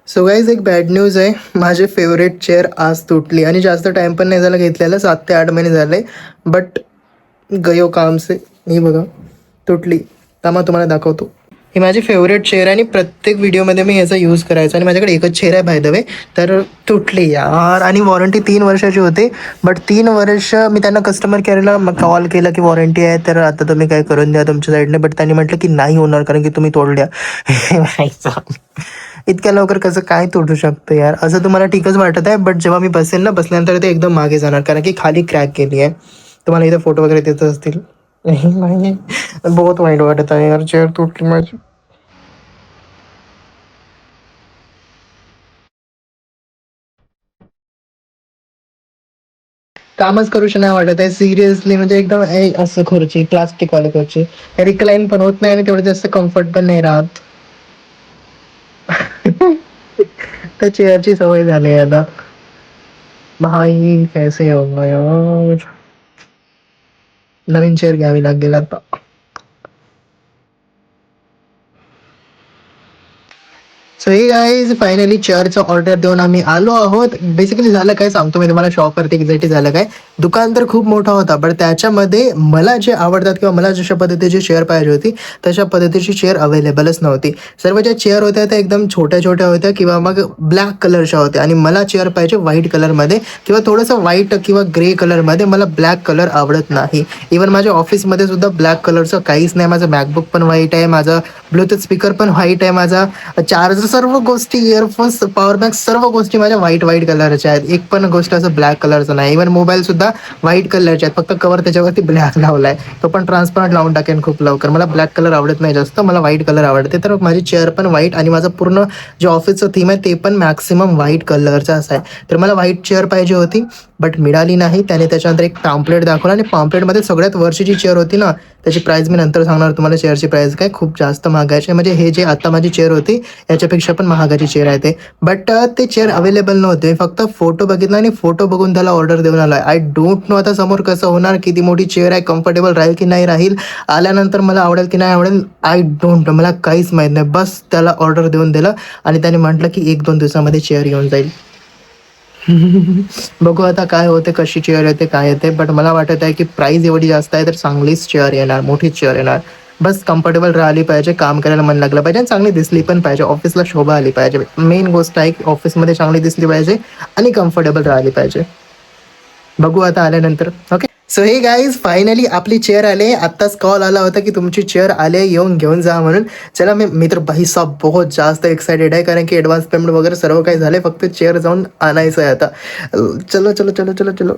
So guys एक bad news आहे. माझे फेवरेट चेअर आज तुटली आणि जास्त टाईम पण नाही झाला घेतलेला, 7 ते 8 महिने झाले. बट गयो काम से. ही बघा तुटली. थांबा तुम्हाला दाखवतो. ही माझी फेवरेट चेअर आहे आणि प्रत्येक व्हिडिओमध्ये मी याचा यूज करायचो आणि माझ्याकडे एकच चेअर आहे बाय द वे. तर तुटली यार. आणि वॉरंटी 3 वर्षाची होती. बट 3 वर्ष मी त्यांना कस्टमर केअरला कॉल केला की वॉरंटी आहे तर आता तुम्ही काय करून द्या तुमच्या साईडने. बट त्यांनी म्हटलं की नाही होणार कारण की तुम्ही तोडल्या. इतक्या लवकर कसं काय तुटू शकतं यार. असं तुम्हाला ठीकच वाटत आहे बट जेव्हा मी बसेल ना, बसल्यानंतर ते एकदम मागे जाणार कारण की खाली क्रॅक केली आहे. तुम्हाला इथे फोटो वगैरे देत असतील. नाही बहुत वाईट वाटत आहे यार, चेअर तुटली माझी. कामच करूशी नाही वाटत आहे सिरियसली. म्हणजे एकदम असं खुर्ची प्लास्टिक वाली खुर्ची रिक्लाईन पण होत नाही आणि तेवढं जास्त कम्फर्ट पण नाही राहत. त्या चेअरची सवय झाली आहे आता. भाई कैसे होगा यार. नवीन चेअर घ्यावी लागेल आता. सो हे गाईज फायनली चेअरचा ऑर्डर देऊन आम्ही आलो आहोत. बेसिकली झालं काय सांगतो मी तुम्हाला शॉपवरती एक्झॅक्टली झालं काय. दुकान तर खूप मोठा होता बट त्याच्यामध्ये मला जे आवडतात किंवा मला जशा पद्धतीची चेअर पाहिजे होती तशा पद्धतीची चेअर अवेलेबलच नव्हती. सर्व ज्या चेअर होत्या त्या एकदम छोट्या छोट्या होत्या किंवा मग ब्लॅक कलरच्या होत्या आणि मला चेअर पाहिजे व्हाईट कलरमध्ये किंवा थोडंसं व्हाईट किंवा ग्रे कलरमध्ये. मला ब्लॅक कलर आवडत नाही. इवन माझ्या ऑफिसमध्ये सुद्धा ब्लॅक कलरचं काहीच नाही. माझं मॅकबुक पण व्हाईट आहे, माझा ब्लूटूथ स्पीकर पण व्हाईट आहे, माझा चार्जर सर्व गोष्टी इयरफोन्स पॉवर बँक सर्व गोष्टी माझ्या व्हाईट व्हाईट कलरच्या आहेत. एक पण गोष्ट असं ब्लॅक कलरचं नाही. इव्हन मोबाईल सुद्धा व्हाईट कलरचे आहेत, फक्त कवर त्याच्यावरती ब्लॅक लावलाय. तो पण ट्रान्सपरंट लावून टाकेन खूप लवकर. मला ब्लॅक कलर आवडत नाही जास्त, मला व्हाईट कलर आवडते. तर माझी चेअर पण व्हाईट आणि माझं पूर्ण जे ऑफिसचं थीम आहे ते पण मॅक्सिमम व्हाईट कलरचं असं आहे. तर मला व्हाईट चेअर पाहिजे होती बट मिळाली नाही. त्याने त्याच्यानंतर एक पॅम्पलेट दाखवला आणि पॅम्पलेटमध्ये सगळ्यात वरची जी चेअर होती ना त्याची प्राईस मी नंतर सांगणार तुम्हाला. चेअरची प्राईस काय खूप जास्त महागायची. म्हणजे हे जे आता माझी चेअर होती याच्यापेक्षा पण महागाची चेअर आहे ते. बट ते चेअर अवेलेबल नव्हते. फक्त फोटो बघितला आणि फोटो बघून त्याला ऑर्डर देऊन आला. आय डोंट नो आता समोर कसं होणार, किती मोठी चेअर आहे, कम्फर्टेबल राहील की नाही राहील, आल्यानंतर मला आवडेल की नाही आवडेल, आय डोंट नो. मला काहीच माहीत नाही. बस त्याला ऑर्डर देऊन दिलं आणि त्याने म्हटलं की 1-2 दिवसामध्ये चेअर येऊन जाईल. बघू आता काय होते, कशी चेअर येते काय येते. बट मला वाटत आहे की प्राईस एवढी जास्त आहे तर चांगलीच चेअर येणार, मोठीच चेअर येणार. बस कम्फर्टेबल राहिली पाहिजे, काम करायला मन लागलं पाहिजे आणि चांगली दिसली पण पाहिजे, ऑफिसला शोभा आली पाहिजे. मेन गोष्ट आहे की ऑफिसमध्ये चांगली दिसली पाहिजे आणि कम्फर्टेबल राहिली पाहिजे. बघू आता आल्यानंतर. ओके. सो हे गाईज फायनली आपली चेअर आले. आत्ताच कॉल आला होता की तुमची चेअर आले, येऊन घेऊन जा म्हणून. चला मी तर भाई साहब बहुत जास्त एक्साइटेड आहे कारण की ॲडव्हान्स पेमेंट वगैरे सर्व काही झाले. फक्त चेअर जाऊन आणायचं आहे आता. चलो चलो चलो चलो चलो.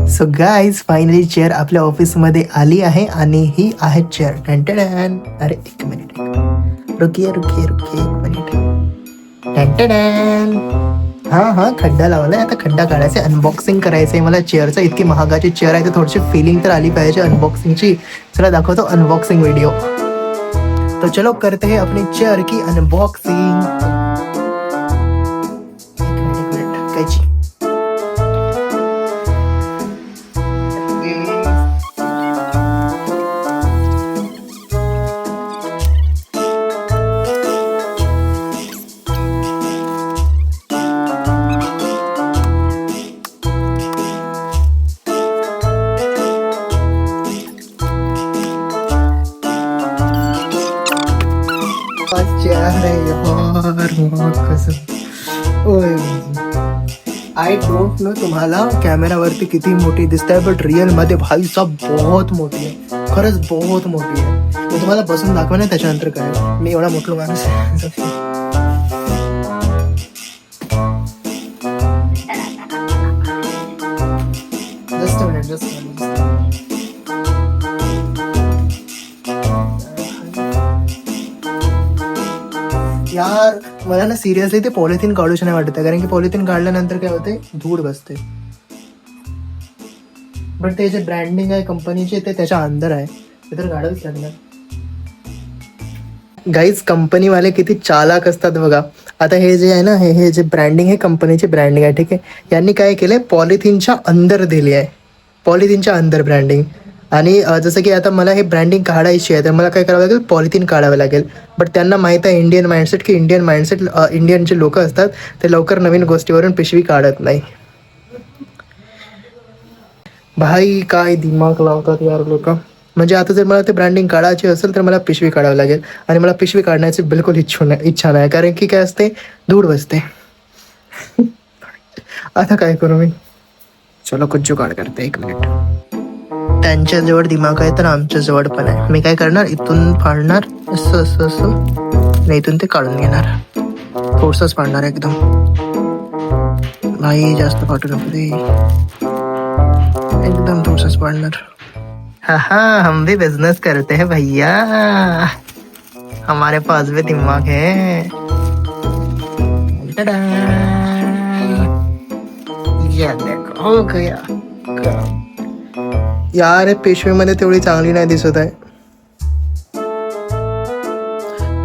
सो गाईज फायनली चेअर आपल्या ऑफिसमध्ये आली आहे आणि ही आहे चेअर. टॅन. अरे एक मिनिट, रुकिये रुकिये रुकिये एक मिनिट. टॅन. हां खड्डा लावलाय. आता खड्डा काढायचा, अनबॉक्सिंग करायचं आहे मला चेअरचं. इतकी महागाची चेअर आहे तर थोडीशी फिलिंग तर आली पाहिजे अनबॉक्सिंगची. चला दाखवतो अनबॉक्सिंग व्हिडिओ. तो चलो करते हैं अपनी चेयर की अनबॉक्सिंग. एक मिनिट कैची. आय डोंट नो तुम्हाला कॅमेरावरती किती मोठी दिसत आहे बट रिअल मध्ये भाई साहब बहुत मोठी आहे. खरंच बहुत मोठी आहे. मी तुम्हाला बसून दाखवा ना त्याच्यानंतर काय. मी एवढा मोठा माणूस आहे. जस्ट मिनिट जस्ट यार. मला ना सिरियसली ते पॉलिथिन काढूच नाही वाटत आहे कारण की पॉलिथिन काढल्यानंतर काय होते, धूळ बसते. बट ते जे ब्रँडिंग आहे कंपनीचे ते त्याच्या अंदर आहे, ते तर काढावंच लागणार. गाईज कंपनीवाले किती चालाक असतात बघा. आता हे जे आहे ना, हे जे ब्रँडिंग आहे, कंपनीची ब्रँडिंग आहे, ठीक आहे. यांनी काय केलंय, पॉलिथिनच्या अंदर दिली आहे, पॉलिथिनच्या अंदर ब्रँडिंग. आणि जसं की आता मला हे ब्रँडिंग काढायची आहे, तर मला काय करावं लागेल, पॉलिथिन काढावं लागेल. बट त्यांना माहीत आहे इंडियन माइंडसेट, की इंडियन जे लोक असतात ते लवकर नवीन गोष्टीवरून पिशवी काढत नाही. भाई काय दिमाग लावतात यार लोक. म्हणजे आता जर मला ते ब्रँडिंग काढायची असेल तर मला पिशवी काढावं लागेल, आणि मला पिशवी काढण्याची बिलकुल इच्छा नाही, कारण की काय असते, धूळ बसते. आता काय करू मी. चलो कुछ जुगाड करते, 1 मिनिट. त्यांच्याजवळ दिमाग आहे तर आमच्याजवळ पण आहे. मी काय करणार, इथून फाडणार असं असं असं, आणि इथून ते काढून घेणार. थोडसंच फाडणार एकदम. भाई जास्त फाटू नको दे, एकदम थोडसंच फाडणार. हा हा, हम भी बिजनेस करते हैं भैया, हमारे पास भी दिमाग है. टडा! ये देखो हो गया. यार पिशवीमध्ये तेवढी चांगली नाही दिसत आहे.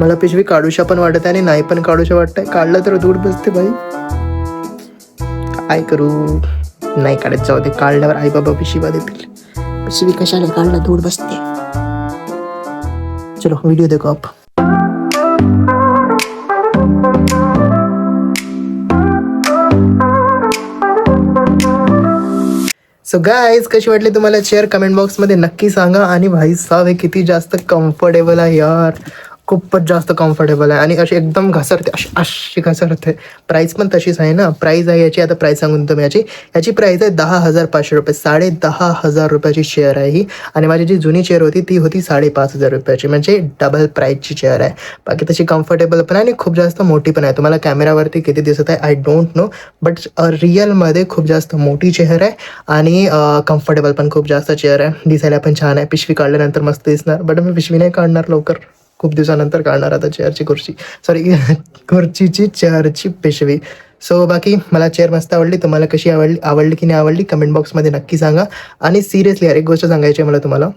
मला पिशवी काढूशा पण वाटत आहे आणि नाही पण काढूशा वाटत. काढलं तर दूर बसते भाई, काय करू. नाही काढत, जाऊ दे. काढल्यावर आई बाबा पिशवी देतील. पिशवी कशाला काढला, दूर बसते. चलो व्हिडिओ देखो आप. सो गाईज, कशी वाटली तुम्हाला चेअर, कमेंट बॉक्समध्ये नक्की सांगा. आणि भाई साहेब, हे किती जास्त कम्फर्टेबल आहे यार, खूपच जास्त कम्फर्टेबल आहे. आणि अशी एकदम घसरते, अशी घसरते. प्राईस पण तशीच आहे ना. प्राईस आहे याची, आता प्राईस सांगून तुम्ही याची प्राईस आहे 10,500 रुपये. 10,500 रुपयाची चेअर आहे ही. आणि माझी जी जुनी चेअर होती ती होती 5,500 रुपयाची, म्हणजे डबल प्राईसची चेअर आहे. बाकी तशी कम्फर्टेबल पण आहे आणि खूप जास्त मोठी पण आहे. तुम्हाला कॅमेरावरती किती दिसत आहे आय डोंट नो, बट रिअलमध्ये खूप जास्त मोठी चेअर आहे. आणि कम्फर्टेबल पण खूप जास्त चेअर आहे. दिसायला पण छान आहे. पिशवी काढल्यानंतर मस्त दिसणार, बट मी पिशवी नाही काढणार लवकर, खूप दिवसानंतर काढणार आता चेअरची खुर्ची, सॉरी खुर्चीची चेअरची पिशवी. सो बाकी मला चेअर मस्त आवडली. तुम्हाला कशी आवडली की नाही आवडली, कमेंट बॉक्समध्ये नक्की सांगा. आणि सिरियसली यार, एक गोष्ट सांगायची आहे मला तुम्हाला.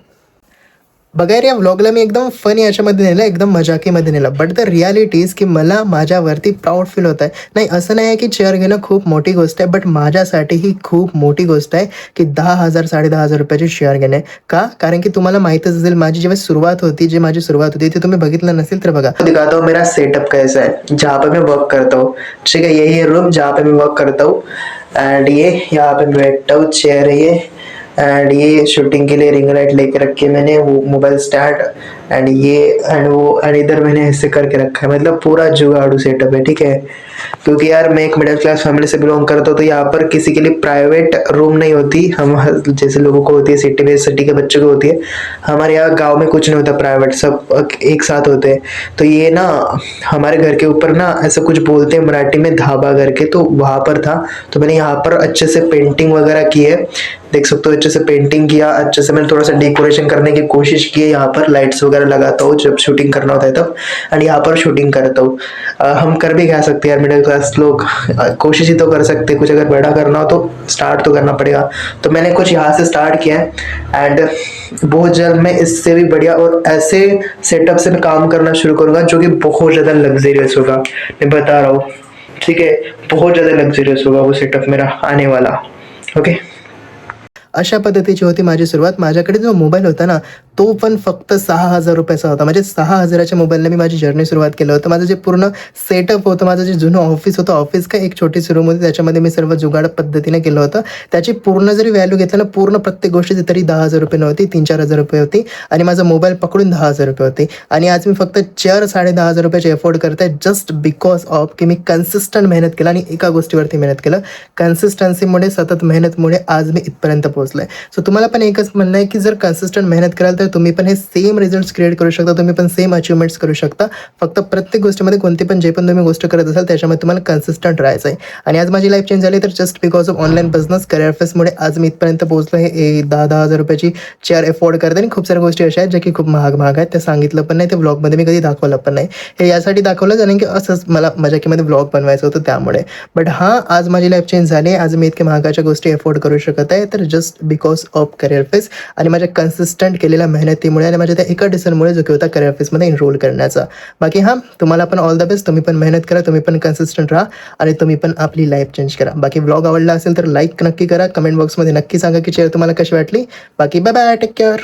बघा या व्लॉगला मी एकदम फनी याच्यामध्ये नेलं, एकदम मजाकीमध्ये नेलं, बट द रियालिटी इज की मला माझ्यावरती प्राऊड फील होत आहे. नाही, असं नाही आहे की चेअर घेणं खूप मोठी गोष्ट आहे, बट माझ्यासाठी ही खूप मोठी गोष्ट आहे की 10,000 10,500 रुपयाची चेअर घेणे. का? कारण की तुम्हाला माहीतच असेल माझी जेव्हा सुरुवात होती, ते तुम्ही बघितलं नसेल तर बघा. दिखाता हूँ मेरा सेटअप कैसा है जहाँ पे मैं वर्क करता हूँ. ठीक है, यही है रूम जहाँ पे मैं वर्क करता हूँ. एंड ये यहाँ पे मैं बैठता हूँ, चेयर है ये. एंड ये शूटिंग के लिए रिंग लाइट लेके रखे मैंने, वो मोबाइल स्टैंड, एंड ये एंड वो, एंड इधर मैंने ऐसे करके रखा है. मतलब पूरा जुगाड़ू सेटअप है, ठीक है. क्योंकि यार मैं एक मिडिल क्लास फैमिली से बिलोंग करता हूँ, तो यहाँ पर किसी के लिए प्राइवेट रूम नहीं होती. हम जैसे लोगों को होती है, सिटी के बच्चों को होती है. हमारे यहाँ गाँव में कुछ नहीं होता प्राइवेट, सब एक साथ होते हैं. तो ये ना हमारे घर के ऊपर ना ऐसा कुछ बोलते हैं मराठी में, धाबा करके, तो वहाँ पर था. तो मैंने यहाँ पर अच्छे से पेंटिंग वगैरह की है, देख सकते हो. अच्छे से पेंटिंग किया, अच्छे से मैंने थोड़ा सा डेकोरेशन करने की कोशिश की है. यहाँ पर लाइट्स वगैरह लगाता हूँ जब शूटिंग करना होता है तब, एंड यहाँ पर शूटिंग करता हूँ. हम कर भी कह सकते हैं यार, मिडिल क्लास लोग कोशिश ही तो कर सकते हैं. कुछ अगर बड़ा करना हो तो स्टार्ट तो करना पड़ेगा. तो मैंने कुछ यहाँ से स्टार्ट किया है, एंड बहुत जल्द मैं इससे भी बढ़िया और ऐसे सेटअप से मैं काम करना शुरू करूँगा जो कि बहुत ज़्यादा लग्जरियस होगा. मैं बता रहा हूँ, ठीक है, बहुत ज़्यादा लग्जरियस होगा वो सेटअप मेरा आने वाला. ओके, अशा पद्धतीची होती माझी सुरुवात. माझ्याकडे जो मोबाईल होता ना, तो पण फक्त 6,000 रुपयाचा होता. म्हणजे 6,000च्या मोबाईलने मी माझी जर्नी सुरुवात केलं होतं. माझं जे पूर्ण सेटअप होतं, माझं जे जुनं ऑफिस होतं, ऑफिस काय एक छोटीशी रूम होती, त्याच्यामध्ये मी सर्व जुगाड पद्धतीने केलं होतं. त्याची पूर्ण जरी व्हॅल्यू घेतलं ना, पूर्ण प्रत्येक गोष्टीची, तरी 10,000 रुपये नव्हती, 3-4,000 रुपये होती. आणि माझा मोबाईल पकडून 10,000 रुपये होते. आणि आज मी फक्त चेअर 10,500 रुपयाची अफोर्ड करते, जस्ट बिकॉज ऑफ की मी कन्सिस्टंट मेहनत केलं आणि एका गोष्टीवरती मेहनत केलं. कन्सिस्टन्सीमुळे, सतत मेहनतमुळे आज मी इथपर्यंत पोहोचलो आहे. सो तुम्हाला पण एकच म्हणणं आहे की जर कन्सिस्टंट मेहनत कराल तर तुम्ही पण हे सेम रिझल्ट्स क्रिएट करू शकता, तुम्ही पण सेम अचिव्हमेंट्स करू शकता. फक्त प्रत्येक गोष्टीमध्ये कोणती पण जे पण तुम्ही गोष्ट करत असाल त्याच्यामध्ये तुम्हाला कन्सिस्टंट राहायचं आहे. आणि आज माझी लाईफ चेंज झाली तर just because of online business, career फेसमुळे आज मी इथपर्यंत पोहोचलो आहे. 10,000 रुपयाची चेअर अफोर्ड करते. आणि खूप साऱ्या गोष्टी अशा आहेत ज्या की खूप महाग आहेत, त्या सांगितलं पण नाही, ते ब्लॉगमध्ये मी कधी दाखवलं पण नाही. हे यासाठी दाखवलं कारण की असंच मला मजाकीमध्ये ब्लॉग बनवायचं होतं त्यामुळे. बट हां, आज माझी लाईफ चेंज झाली. आज मी इतक्या महागाच्या गोष्टी अफोर्ड करू शकत आहे, तर just because of career face आणि माझ्या कन्सिस्टंट केलेल्या मेहनतीमुळे आणि माझ्या त्या एका डिसिजनमुळे जो की होता करिअर ऑफिसमध्ये एनरोल करण्याचा. बाकी हां, तुम्हाला पण ऑल द बेस्ट. तुम्ही पण मेहनत करा, तुम्ही पण कन्सिस्टंट राहा आणि तुम्ही पण आपली लाईफ चेंज करा. बाकी व्लॉग आवडला असेल तर लाईक नक्की करा. कमेंट बॉक्समध्ये नक्की सांगा की चेअर तुम्हाला कशी वाटली. बाकी बाय बाय, टेक केअर.